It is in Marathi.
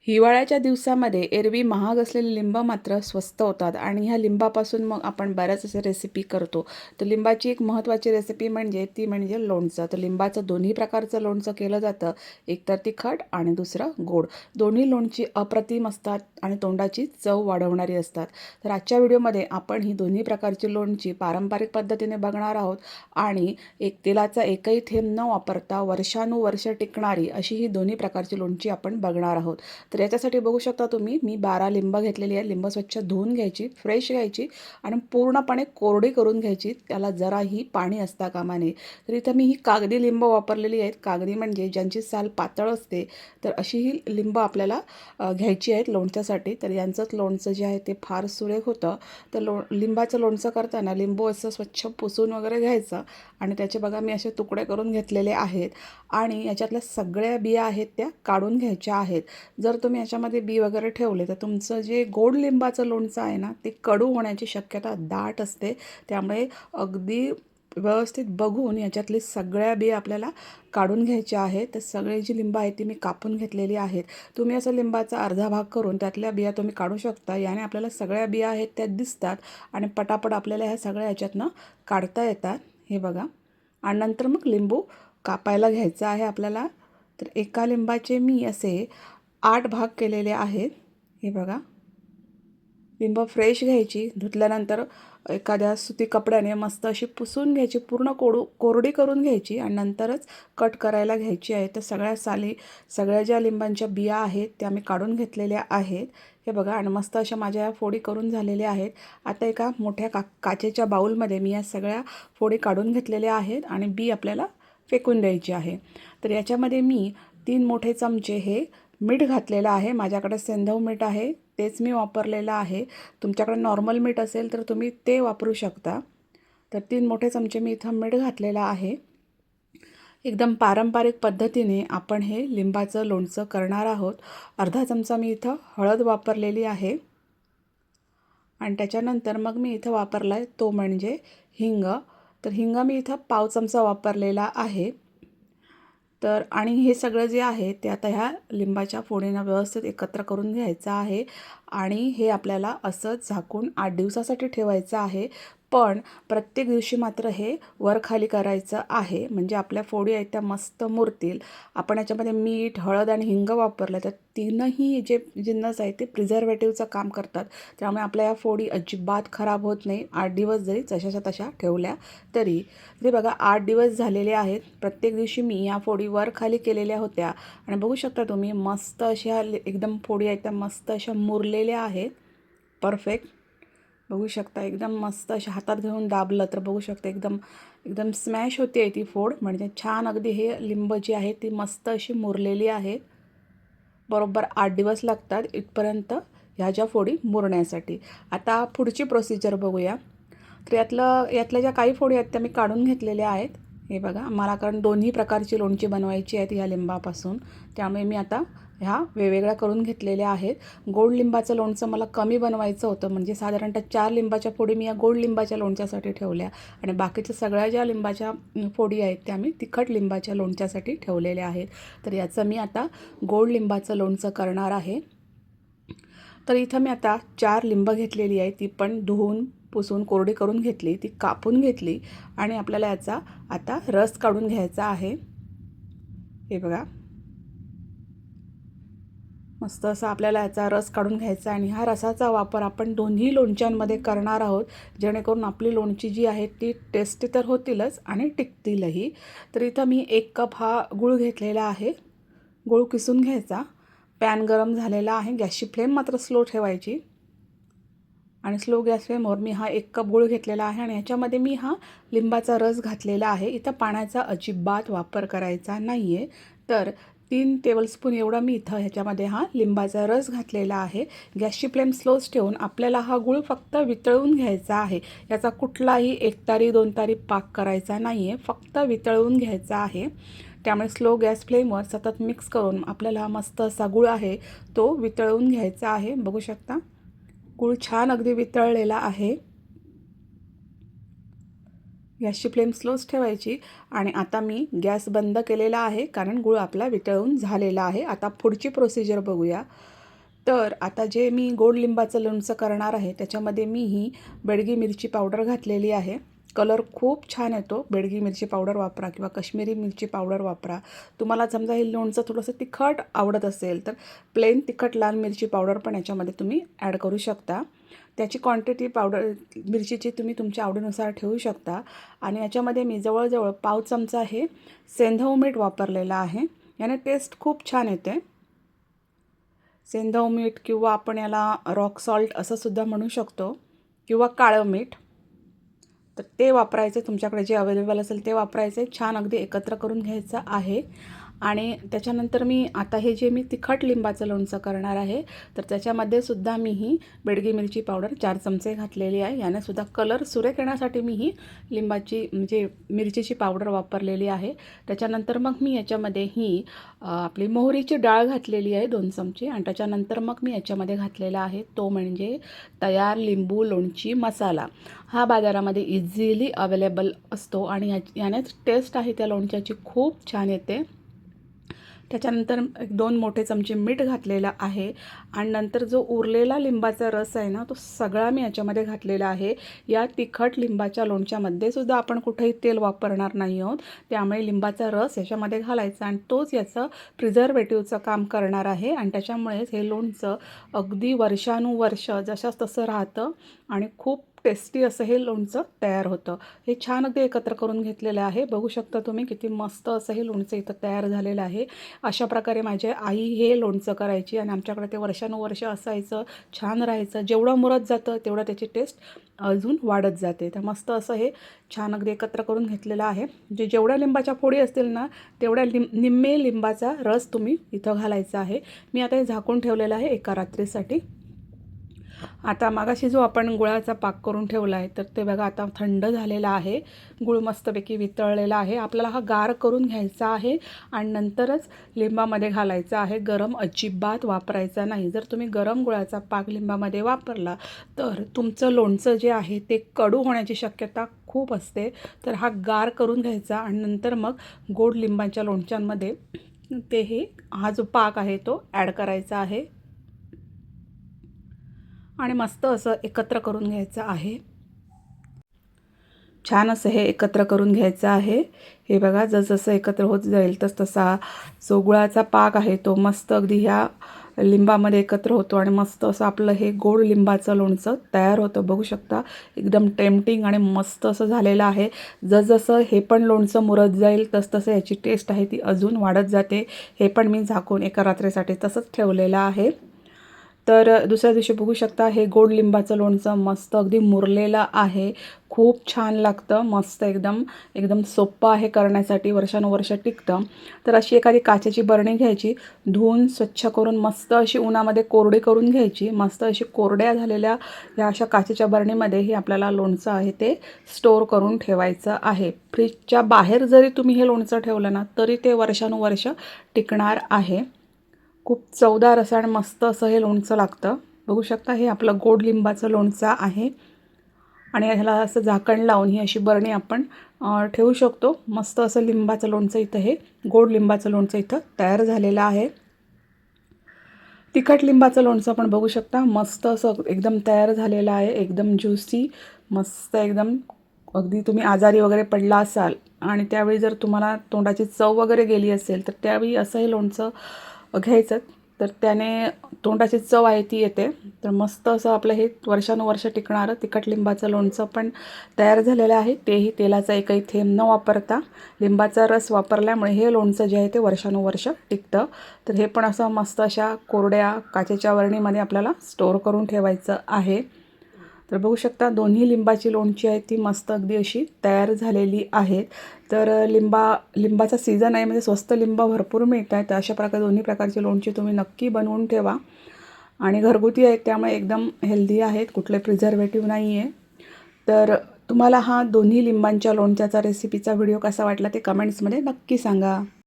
हिवाळ्याच्या दिवसामध्ये एरवी महाग असलेले लिंब मात्र स्वस्त होतात आणि ह्या लिंबापासून मग आपण बऱ्याच अशा रेसिपी करतो. तर लिंबाची एक महत्त्वाची रेसिपी म्हणजे लोणचं. तर लिंबाचं दोन्ही प्रकारचं लोणचं केलं जातं. एक तर तिखट आणि दुसरं गोड. दोन्ही लोणची अप्रतिम असतात आणि तोंडाची चव वाढवणारी असतात. तर आजच्या व्हिडिओमध्ये आपण ही दोन्ही प्रकारची लोणची पारंपरिक पद्धतीने बघणार आहोत आणि तेलाचा एकही थेंब न वापरता वर्षानुवर्ष टिकणारी अशी ही दोन्ही प्रकारची लोणची आपण बघणार आहोत. तर याच्यासाठी बघू शकता तुम्ही मी 12 लिंब घेतलेली आहे. लिंब स्वच्छ धुवून घ्यायची, फ्रेश घ्यायची आणि पूर्णपणे कोरडी करून घ्यायची. त्याला जराही पाणी असता कामा नये. तर इथं मी ही कागदी लिंब वापरलेली आहेत. कागदी म्हणजे ज्यांची साल पातळ असते, तर अशी ही लिंब आपल्याला घ्यायची आहेत लोणच्यासाठी. तर यांचंच लोणचं जे आहे ते फार सुरेख होतं. तर लिंबाचं लोणचं करताना लिंबू असं स्वच्छ पुसून वगैरे घ्यायचं आणि त्याचे बघा मी असे तुकडे करून घेतलेले आहेत आणि याच्यातल्या सगळ्या बिया आहेत त्या काढून घ्यायच्या आहेत. जर तुम्ही याच्यामध्ये बी वगैरे ठेवले तर तुमचं जे गोड लिंबाचं लोणचं आहे ना ते कडू होण्याची शक्यता दाट असते. त्यामुळे अगदी व्यवस्थित बघून याच्यातली सगळ्या बिया आपल्याला काढून घ्यायच्या आहेत. तर सगळी जी लिंबं आहेत ती मी कापून घेतलेली आहेत. तुम्ही असं लिंबाचा अर्धा भाग करून त्यातल्या बिया तुम्ही काढू शकता. याने आपल्याला सगळ्या बिया आहेत त्या दिसतात आणि पटापट आपल्याला ह्या सगळ्या याच्यातनं काढता येतात. हे बघा. आणि नंतर मग लिंबू कापायला घ्यायचं आहे आपल्याला. तर एका लिंबाचे मी असे 8 भाग केलेले आहेत. हे बघा. लिंब फ्रेश घ्यायची, धुतल्यानंतर एखाद्या सुती कपड्याने मस्त अशी पुसून घ्यायची, पूर्ण कोरडी करून घ्यायची आणि नंतरच कट करायला घ्यायची आहे. तर सगळ्या ज्या लिंबांच्या बिया आहेत त्या मी काढून घेतलेल्या आहेत. हे बघा. आणि मस्त अशा माझ्या फोडी करून झालेल्या आहेत. आता एका मोठ्या काचेच्या बाउलमध्ये मी या सगळ्या फोडी काढून घेतलेल्या आहेत आणि बी आपल्याला फेकून द्यायची आहे. तर याच्यामध्ये मी 3 मोठे चमचे हे मीठ घातलेलं आहे. माझ्याकडे सेंधव मीठ आहे, तेच मी वापरलेलं आहे. तुमच्याकडे नॉर्मल मीठ असेल तर तुम्ही ते वापरू शकता. तर 3 मोठे चमचे मी इथं मीठ घातलेलं आहे. एकदम पारंपरिक पद्धतीने आपण हे लिंबाचं लोणचं करणार आहोत. अर्धा चमचा मी इथं हळद वापरलेली आहे आणि त्याच्यानंतर मग मी इथं वापरला आहे तो म्हणजे हिंग. तर हिंग मी इथं पाव चमचा वापरलेला आहे. तर आणि हे सगळं जे आहे ते आता ह्या लिंबाच्या फोडीनं व्यवस्थित एकत्र करून घ्यायचं आहे आणि हे आपल्याला असंच झाकून 8 दिवसासाठी ठेवायचं आहे. पण प्रत्येक दिवशी मात्र हे वरखाली करायचं आहे, म्हणजे आपल्या फोडी आहेत त्या मस्त मुरतील. आपण याच्यामध्ये मीठ, हळद आणि हिंग वापरलं तर तीनही जे जिन्नस आहेत ते प्रिझर्वेटिव्हचं काम करतात. त्यामुळे आपल्या या फोडी अजिबात खराब होत नाही 8 दिवस जरी जशाच्या तशा ठेवल्या तरी. ते बघा 8 दिवस झालेले आहेत. प्रत्येक दिवशी मी या फोडी वर खाली केलेल्या होत्या आणि बघू शकता तुम्ही मस्त अशा एकदम फोडी आहेत त्या मस्त अशा मुरलेल्या आहेत. परफेक्ट बघू शकता. एकदम मस्त अशा हातात घेऊन दाबलं तर बघू शकता एकदम एकदम स्मॅश होते ती फोड. म्हणजे छान अगदी हे लिंब जी आहे ती मस्त अशी मुरलेली आहे. बरोबर 8 दिवस लागतात इथपर्यंत ह्या ज्या फोडी मुरण्यासाठी. आता पुढची प्रोसिजर बघूया. तर यातल्या ज्या काही फोडी आहेत त्या मी काढून घेतलेल्या आहेत. हे बघा. मला कारण दोन्ही प्रकारची लोणची बनवायची आहेत ह्या लिंबापासून, त्यामुळे मी आता ह्या वेगवेगळ्या करून घेतलेल्या आहेत. गोड लिंबाचं लोणचं मला कमी बनवायचं होतं, म्हणजे साधारणतः 4 लिंबाच्या फोडी मी या गोड लिंबाच्या लोणच्यासाठी ठेवल्या आणि बाकीच्या सगळ्या ज्या लिंबाच्या फोडी आहेत त्या मी तिखट लिंबाच्या लोणच्यासाठी ठेवलेल्या आहेत. तर याचं मी आता गोड लिंबाचं लोणचं करणार आहे. तर इथं मी आता 4 लिंब घेतलेली आहे. ती पण धुवून पुसून कोरडी करून घेतली, ती कापून घेतली आणि आपल्याला याचा आता रस काढून घ्यायचा आहे. हे बघा. मस्त असा आपल्याला याचा रस काढून घ्यायचा आणि ह्या रसाचा वापर आपण दोन्ही लोणच्यांमध्ये करणार आहोत, जेणेकरून आपली लोणची जी आहे ती टेस्टी तर होतीलच आणि टिकतीलही. तर इथं मी 1 कप हा गूळ घेतलेला आहे. गूळ किसून घ्यायचा. पॅन गरम झालेला आहे. गॅसची फ्लेम मात्र स्लो ठेवायची आणि स्लो गॅस फ्लेमवर मी हा 1 कप गूळ घेतलेला आहे आणि ह्याच्यामध्ये मी हा लिंबाचा रस घातलेला आहे. इथं पाण्याचा अजिबात वापर करायचा नाही आहे. तर 3 टेबलस्पून एवढा मी इथं ह्याच्यामध्ये हा लिंबाचा रस घातलेला आहे. गॅसची फ्लेम स्लोच ठेवून आपल्याला हा गूळ फक्त वितळून घ्यायचा आहे. याचा कुठलाही 1 तारी 2 तारी पाक करायचा नाही आहे, फक्त वितळवून घ्यायचा आहे. त्यामुळे स्लो गॅस फ्लेमवर सतत मिक्स करून आपल्याला मस्त असा गूळ आहे तो वितळवून घ्यायचा आहे. बघू शकता गूळ छान अगदी वितळलेला आहे. गॅसची फ्लेम स्लोच ठेवायची आणि आता मी गॅस बंद केलेला आहे कारण गूळ आपला वितळून झालेला आहे. आता पुढची प्रोसिजर बघूया. तर आता जे मी गोड लिंबाचं लोणचं करणार आहे त्याच्यामध्ये मी ही बेडगी मिरची पावडर घातलेली आहे. कलर खूप छान येतो. बेडगी मिरची पावडर वापरा किंवा काश्मीरी मिरची पावडर वापरा. तुम्हाला समजा हे लोणचं थोडंसं तिखट आवडत असेल तर प्लेन तिखट लाल मिरची पावडर पण याच्यामध्ये तुम्ही ॲड करू शकता. त्याची क्वांटिटी पावडर मिरचीची तुम्ही तुमच्या आवडीनुसार ठेवू शकता. आणि याच्यामध्ये मी जवळजवळ पाव चमचा हे सेंधव मीठ वापरलेलं आहे. याने टेस्ट खूप छान येते. सेंधव मीठ किंवा आपण याला रॉक सॉल्ट असं सुद्धा म्हणू शकतो किंवा काळं मीठ. तर ते वापरायचे, तुमच्याकडे जे अवेलेबल असेल ते वापरायचे. छान अगदी एकत्र करून घ्यायचं आहे. आणि त्याच्यानंतर मी आता हे जे मी तिखट लिंबाचं लोणचं करणार आहे तर त्याच्यामध्ये सुद्धा मी ही बेडगी मिरची पावडर 4 चमचे घातलेली आहे. याने सुद्धा कलर सुरेख येण्यासाठी मी ही लिंबाची म्हणजे मिरचीची पावडर वापरलेली आहे. त्याच्यानंतर मग मी याच्यामध्ये ही आपली मोहरीची डाळ घातलेली आहे 2 चमचे. आणि त्याच्यानंतर मग मी याच्यामध्ये घातलेला आहे तो म्हणजे तयार लिंबू लोणची मसाला. हा बाजारामध्ये इझिली अवेलेबल असतो आणि यानेच टेस्ट आहे त्या लोणच्याची खूप छान येते. त्याच्यानंतर 2 मोठे चमचे मीठ घातलेलं आहे. आणि नंतर जो उरलेला लिंबाचा रस आहे ना तो सगळा मी याच्यामध्ये घातलेला आहे. या तिखट लिंबाच्या लोणच्यामध्ये सुद्धा आपण कुठेही तेल वापरणार नाही आहोत. त्यामुळे लिंबाचा रस याच्यामध्ये घालायचा आणि तोच याचं प्रिझर्वेटिव्हचं काम करणार आहे. आणि त्याच्यामुळेच हे लोणचं अगदी वर्षानुवर्ष जशास तसं राहतं आणि खूप टेस्टी असं हे लोणचं तयार होतं. हे छान अगदी एकत्र करून घेतलेलं आहे. बघू शकता तुम्ही किती मस्त असं हे लोणचं इथं तयार झालेलं आहे. अशा प्रकारे माझी आई हे लोणचं करायची आणि आमच्याकडे ते वर्षानुवर्ष असायचं, छान राहायचं. जेवढं मुरत जातं तेवढं त्याची टेस्ट अजून वाढत जाते. तर मस्त असं हे छान अगदी एकत्र करून घेतलेलं आहे. जेवढ्या लिंबाच्या फोडी असतील ना तेवढ्या निम्मे लिंबाचा रस तुम्ही इथं घालायचा आहे. मी आता हे झाकून ठेवलेलं आहे एका रात्रीसाठी. आता मागाशी जो आपण गुळाचा पाक करून ठेवला आहे तर ते बघा आता थंड झालेला आहे. गुळ मस्तपैकी वितळलेला आहे. आपल्याला हा गार करून घ्यायचा आहे आणि नंतरच लिंबामध्ये घालायचा आहे. गरम अजिबात वापरायचा नाही. जर तुम्ही गरम गुळाचा पाक लिंबामध्ये वापरला तर तुमचं लोणचं जे आहे ते कडू होण्याची शक्यता खूप असते. तर हा गार करून घ्यायचा आणि नंतर मग गोड लिंबाच्या लोणच्यांमध्ये हा जो पाक आहे तो ॲड करायचा आहे आणि मस्त असं एकत्र करून घ्यायचं आहे. छान असं हे एकत्र करून घ्यायचं आहे. हे बघा जसजसं एकत्र होत जाईल तसा जो गुळाचा पाक आहे तो मस्त अगदी ह्या लिंबामध्ये एकत्र होतो आणि मस्त असं आपलं हे गोड लिंबाचं लोणचं तयार होतं. बघू शकता एकदम टेम्पटिंग आणि मस्त असं झालेलं आहे. जसजसं हे पण लोणचं मुरत जाईल तसतसं याची टेस्ट आहे ती अजून वाढत जाते. हे पण मी झाकून एका रात्रीसाठी तसंच ठेवलेलं आहे. तर दुसऱ्या दिवशी बघू शकता हे गोड लिंबाचं लोणचं मस्त अगदी मुरलेलं आहे. खूप छान लागतं. मस्त एकदम एकदम सोपं आहे करण्यासाठी. वर्षानुवर्ष टिकतं. तर अशी एखादी काचेची बरणी घ्यायची, धुवून स्वच्छ करून मस्त अशी उन्हामध्ये कोरडी करून घ्यायची. मस्त अशी कोरड्या झालेल्या ह्या अशा काचेच्या बरणीमध्ये हे आपल्याला लोणचं आहे ते स्टोअर करून ठेवायचं आहे. फ्रीजच्या बाहेर जरी तुम्ही हे लोणचं ठेवलं ना तरी ते वर्षानुवर्ष टिकणार आहे. खूप चवदार असं आणि मस्त असं हे लोणचं लागतं. बघू शकता हे आपलं गोड लिंबाचं लोणचं आहे आणि ह्याला असं झाकण लावून ही अशी बरणी आपण ठेवू शकतो. मस्त असं लिंबाचं लोणचं इथं हे गोड लिंबाचं लोणचं इथं तयार झालेलं आहे. तिखट लिंबाचं लोणचं पण बघू शकता मस्त असं एकदम तयार झालेलं आहे. एकदम ज्युसी मस्त एकदम. अगदी तुम्ही आजारी वगैरे पडला असाल आणि त्यावेळी जर तुम्हाला तोंडाची चव वगैरे गेली असेल तर त्यावेळी असं हे लोणचं घ्यायचं तर त्याने तोंडाची चव आहे ती येते. तर मस्त असं आपलं हे वर्षानुवर्ष टिकणारं तिखट लिंबाचं लोणचं पण तयार झालेलं आहे. तेही तेलाचा एकही थेंब न वापरता लिंबाचा रस वापरल्यामुळे हे लोणचं जे आहे ते वर्षानुवर्ष टिकतं. तर हे पण असं मस्त अशा कोरड्या काचेच्या बरणीमध्ये आपल्याला स्टोअर करून ठेवायचं आहे. तर बघू शकता दोन्ही लिंबाची लोणची आहे ती मस्त अगदी अशी तयार झालेली आहेत. तर लिंबाचा सीझन आहे म्हणजे स्वस्त लिंब भरपूर मिळत आहेत. तर अशा प्रकारे दोन्ही प्रकारची लोणची तुम्ही नक्की बनवून ठेवा आणि घरगुती आहेत त्यामुळे एकदम हेल्दी आहेत. कुठले प्रिझर्वेटिव्ह नाही आहे. तर तुम्हाला हा दोन्ही लिंबांच्या लोणच्याचा रेसिपीचा व्हिडिओ कसा वाटला ते कमेंट्समध्ये नक्की सांगा.